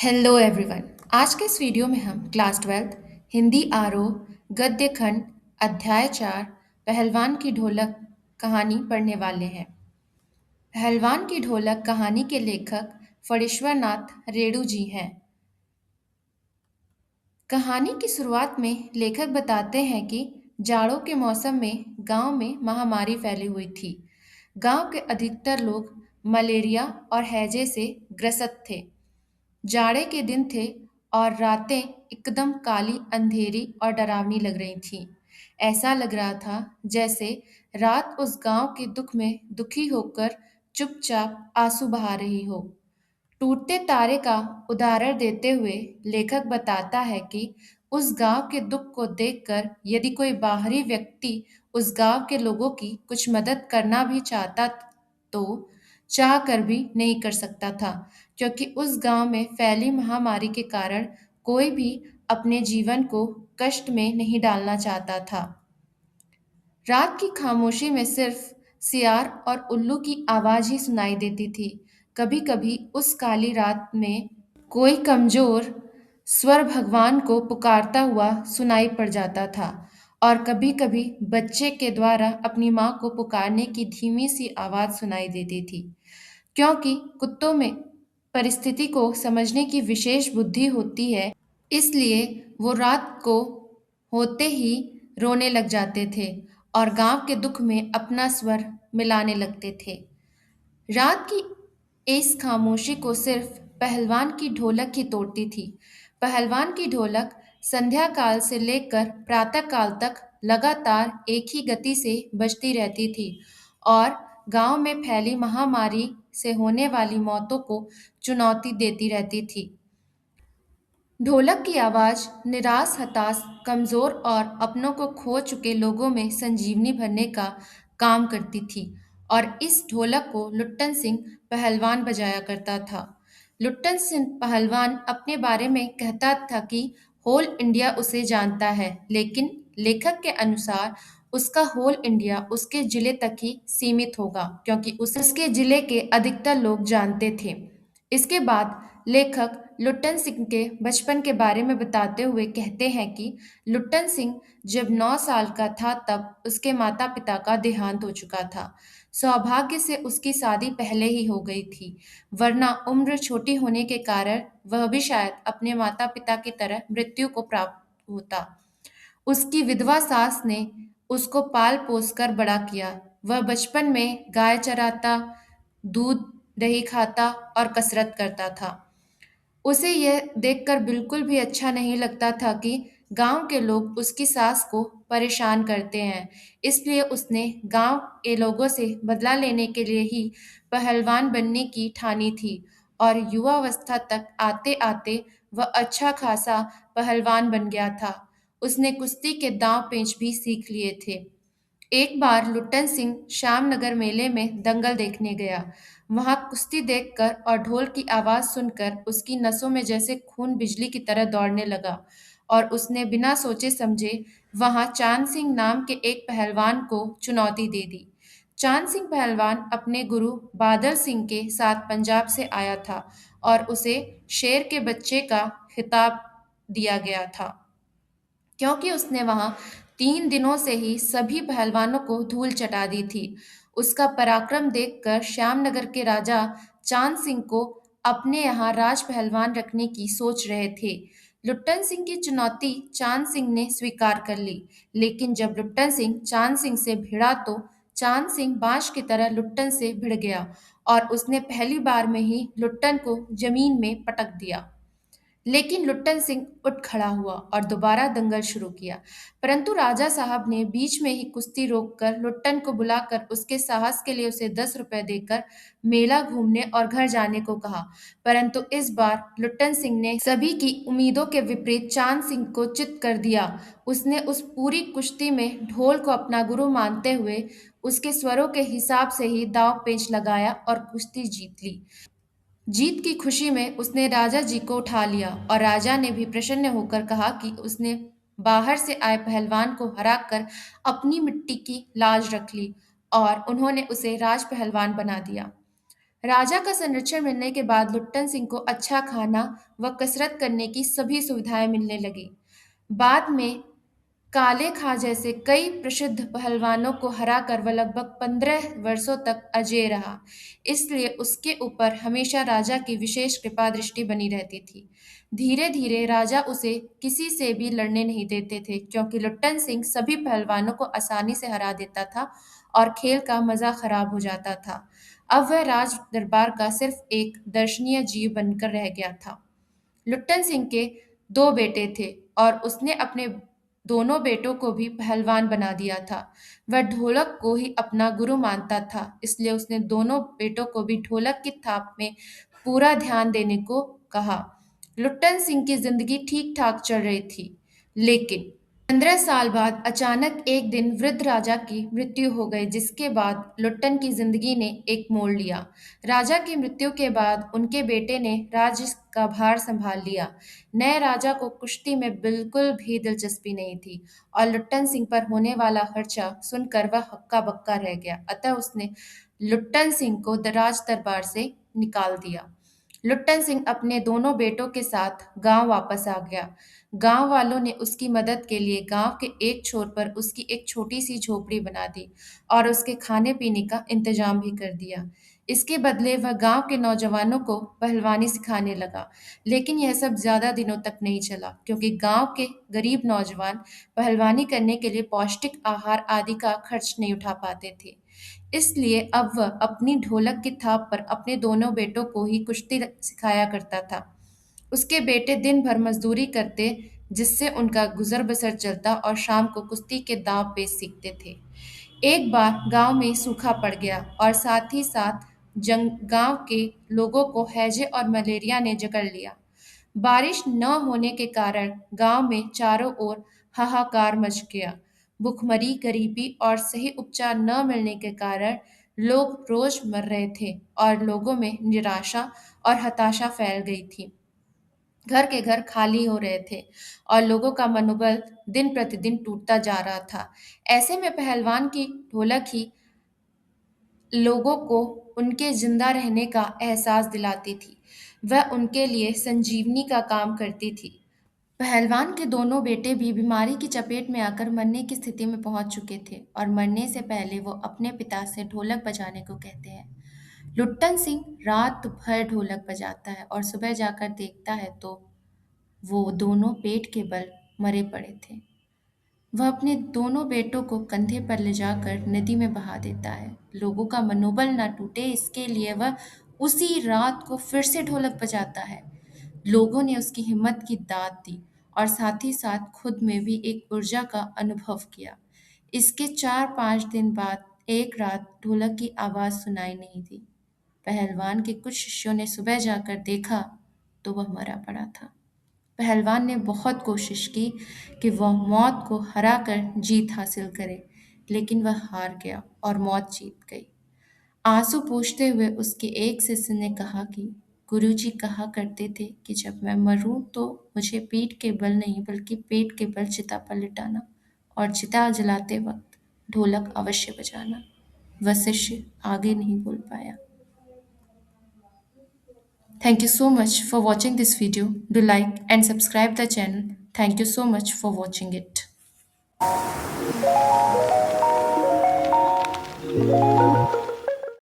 Hello everyone. आज के इस वीडियो में हम क्लास 12 हिंदी आरोह गद्य खंड अध्याय 4 पहलवान की ढोलक कहानी पढ़ने वाले हैं। पहलवान की ढोलक कहानी के लेखक फणीश्वर नाथ रेणु जी हैं। कहानी की शुरुआत में लेखक बताते हैं कि जाड़ों के मौसम में गांव में महामारी फैली हुई थी। गांव के अधिकतर लोग मलेरिया और हैजे से ग्रसित थे। जाड़े के दिन थे और रातें एकदम काली अंधेरी और डरावनी लग रही थीं। ऐसा लग रहा था जैसे रात उस गांव के दुख में दुखी होकर चुपचाप आंसू बहा रही हो। टूटते तारे का उदाहरण देते हुए लेखक बताता है कि उस गांव के दुख को देखकर यदि कोई बाहरी व्यक्ति उस गांव के लोगों की कुछ मदद करना भी चाहता तो चाह कर भी नहीं कर सकता था, क्योंकि उस गांव में फैली महामारी के कारण कोई भी अपने जीवन को कष्ट में नहीं डालना चाहता था। रात की खामोशी में सिर्फ सियार और उल्लू की आवाज ही सुनाई देती थी। कभी-कभी उस काली रात में कोई कमजोर स्वर भगवान को पुकारता हुआ सुनाई पड़ जाता था और कभी-कभी बच्चे के द्वारा अपनी माँ को पुकारने की धीमी सी आवाज सुनाई देती थी। क्योंकि कुत्तों में परिस्थिति को समझने की विशेष बुद्धि होती है, इसलिए वो रात को होते ही रोने लग जाते थे और गांव के दुख में अपना स्वर मिलाने लगते थे। रात की इस खामोशी को सिर्फ पहलवान की ढोलक ही तोड़ती थी। पहलवान की ढोलक संध्या काल से लेकर प्रातः काल तक लगातार एक ही गति से बजती रहती थी और गांव में फैली महामारी से होने वाली मौतों को चुनौती देती रहती थी। ढोलक की आवाज निराश, हताश, कमजोर और अपनों को खो चुके लोगों में संजीवनी भरने का काम करती थी और इस ढोलक को लुट्टन सिंह पहलवान बजाया करता था। लुट्टन सिंह पहलवान अपने बारे में कहता था कि होल इंडिया उसे जानता है, लेकिन लेखक के अनुसार उसका होल इंडिया उसके जिले तक ही सीमित होगा, क्योंकि उसके जिले के अधिकतर लोग जानते थे। इसके बाद लेखक लुट्टन सिंह के बचपन के बारे में बताते हुए कहते हैं कि लुट्टन सिंह जब 9 साल का था तब उसके माता पिता का देहांत हो चुका था। सौभाग्य से उसकी शादी पहले ही हो गई थी, वरना उम्र छोटी होने के कारण वह भी शायद अपने माता पिता की तरह मृत्यु को प्राप्त होता। उसकी विधवा सास ने उसको पाल पोस कर बड़ा किया। वह बचपन में गाय चराता, दूध दही खाता और कसरत करता था। उसे यह देखकर बिल्कुल भी अच्छा नहीं लगता था कि गांव के लोग उसकी सास को परेशान करते हैं। इसलिए उसने गांव के लोगों से बदला लेने के लिए ही पहलवान बनने की ठानी थी और युवावस्था तक आते-आते वह अच्छा खासा पहलवान बन गया था। उसने कुश्ती के दांव पेंच भी सीख लिए थे। एक बार लुट्टन सिंह श्यामनगर मेले में दंगल देखने गया। वहां कुश्ती देखकर और ढोल की आवाज सुनकर उसकी नसों में जैसे खून बिजली की तरह दौड़ने लगा और उसने बिना सोचे समझे वहां चांद सिंह नाम के एक पहलवान को चुनौती दे दी। चांद सिंह पहलवान अपने गुरु बादल सिंह के साथ पंजाब से आया था और उसे शेर के बच्चे का खिताब दिया गया था, क्योंकि उसने वहां 3 दिनों से ही सभी पहलवानों को धूल चटा दी थी। उसका पराक्रम देखकर श्यामनगर के राजा चांद सिंह को अपने यहाँ राज पहलवान रखने की सोच रहे थे। लुट्टन सिंह की चुनौती चांद सिंह ने स्वीकार कर ली, लेकिन जब लुट्टन सिंह चांद सिंह से भिड़ा तो चांद सिंह बांस की तरह लुट्टन से भिड़ गया और उसने पहली बार में ही लुट्टन को जमीन में पटक दिया। लेकिन लुट्टन सिंह उठ खड़ा हुआ और दोबारा दंगल शुरू किया, परंतु राजा साहब ने बीच में ही कुश्ती रोककर लुट्टन को बुलाकर उसके साहस के लिए उसे 10 रुपए देकर मेला घूमने और घर जाने को कहा। परंतु इस बार लुट्टन सिंह ने सभी की उम्मीदों के विपरीत चांद सिंह को चित कर दिया। उसने उस पूरी कुश्ती में ढोल को अपना गुरु मानते हुए उसके स्वरों के हिसाब से ही दांव पेंच लगाया और कुश्ती जीत ली। जीत की खुशी में उसने राजा जी को उठा लिया और राजा ने भी प्रसन्न होकर कहा कि उसने बाहर से आए पहलवान को हराकर अपनी मिट्टी की लाज रख ली और उन्होंने उसे राज पहलवान बना दिया। राजा का संरक्षण मिलने के बाद लुट्टन सिंह को अच्छा खाना व कसरत करने की सभी सुविधाएं मिलने लगी। बाद में काले खां जैसे कई प्रसिद्ध पहलवानों को हराकर वह लगभग 15 वर्षों तक अजेय रहा। इसलिए उसके ऊपर हमेशा राजा की विशेष कृपा दृष्टि बनी रहती थी। धीरे धीरे राजा उसे किसी से भी लड़ने नहीं देते थे, क्योंकि लुट्टन सिंह सभी पहलवानों को आसानी से हरा देता था और खेल का मजा खराब हो जाता था। अब वह राज दरबार का सिर्फ एक दर्शनीय जीव बनकर रह गया था। लुट्टन सिंह के दो बेटे थे और उसने अपने दोनों बेटों को भी पहलवान बना दिया था। वह ढोलक को ही अपना गुरु मानता था, इसलिए उसने दोनों बेटों को भी ढोलक की थाप में पूरा ध्यान देने को कहा। लुट्टन सिंह की जिंदगी ठीक ठाक चल रही थी, लेकिन 15 साल बाद अचानक एक दिन वृद्ध राजा की मृत्यु हो गई, जिसके बाद लुट्टन की जिंदगी ने एक मोड़ लिया। राजा की मृत्यु के बाद उनके बेटे ने राज्य का भार संभाल लिया। नए राजा को कुश्ती में बिल्कुल भी दिलचस्पी नहीं थी और लुट्टन सिंह पर होने वाला खर्चा सुनकर वह हक्का बक्का रह गया। अतः उसने लुट्टन सिंह को राज दरबार से निकाल दिया। लुट्टन सिंह अपने दोनों बेटों के साथ गांव वापस आ गया। गांव वालों ने उसकी मदद के लिए गांव के एक छोर पर उसकी एक छोटी सी झोपड़ी बना दी और उसके खाने पीने का इंतजाम भी कर दिया। इसके बदले वह गांव के नौजवानों को पहलवानी सिखाने लगा। लेकिन यह सब ज्यादा दिनों तक नहीं चला, क्योंकि गांव के गरीब नौजवान पहलवानी करने के लिए पौष्टिक आहार आदि का खर्च नहीं उठा पाते थे। इसलिए अब वह अपनी ढोलक की थाप पर अपने दोनों बेटों को ही कुश्ती सिखाया करता था। उसके बेटे दिन भर मजदूरी करते, जिससे उनका गुजर बसर चलता, और शाम को कुश्ती के दांव पेच सीखते थे। एक बार गांव में सूखा पड़ गया और साथ ही साथ जंग गांव के लोगों को हैजे और मलेरिया ने जकड़ लिया। बारिश न होने के कारण गांव में चारों ओर हाहाकार मच गया। भुखमरी, गरीबी और सही उपचार न मिलने के कारण लोग रोज मर रहे थे और लोगों में निराशा और हताशा फैल गई थी। घर के घर खाली हो रहे थे और लोगों का मनोबल दिन प्रतिदिन टूटता जा रहा था। ऐसे में पहलवान की ढोलक ही लोगों को उनके जिंदा रहने का एहसास दिलाती थी। वह उनके लिए संजीवनी का काम करती थी। पहलवान के दोनों बेटे भी बीमारी की चपेट में आकर मरने की स्थिति में पहुंच चुके थे और मरने से पहले वो अपने पिता से ढोलक बजाने को कहते हैं। लुट्टन सिंह रात भर ढोलक बजाता है और सुबह जाकर देखता है तो वो दोनों पेट के बल मरे पड़े थे। वह अपने दोनों बेटों को कंधे पर ले जाकर नदी में बहा देता है। लोगों का मनोबल न टूटे, इसके लिए वह उसी रात को फिर से ढोलक बजाता है। लोगों ने उसकी हिम्मत की दाद दी और साथ ही साथ खुद में भी एक ऊर्जा का अनुभव किया। इसके 4-5 दिन बाद एक रात ढोलक की आवाज़ सुनाई नहीं दी। पहलवान के कुछ शिष्यों ने सुबह जाकर देखा तो वह मरा पड़ा था। पहलवान ने बहुत कोशिश की कि वह मौत को हराकर जीत हासिल करे, लेकिन वह हार गया और मौत जीत गई। आंसू पोंछते हुए उसके एक शिष्य ने कहा कि गुरुजी कहा करते थे कि जब मैं मरूं तो मुझे पीठ के बल नहीं बल्कि पेट के बल चिता पर लिटाना और चिता जलाते वक्त ढोलक अवश्य बजाना। वह शिष्य आगे नहीं बोल पाया। Thank you so much for watching this video. Do like and subscribe the channel. Thank you so much for watching it.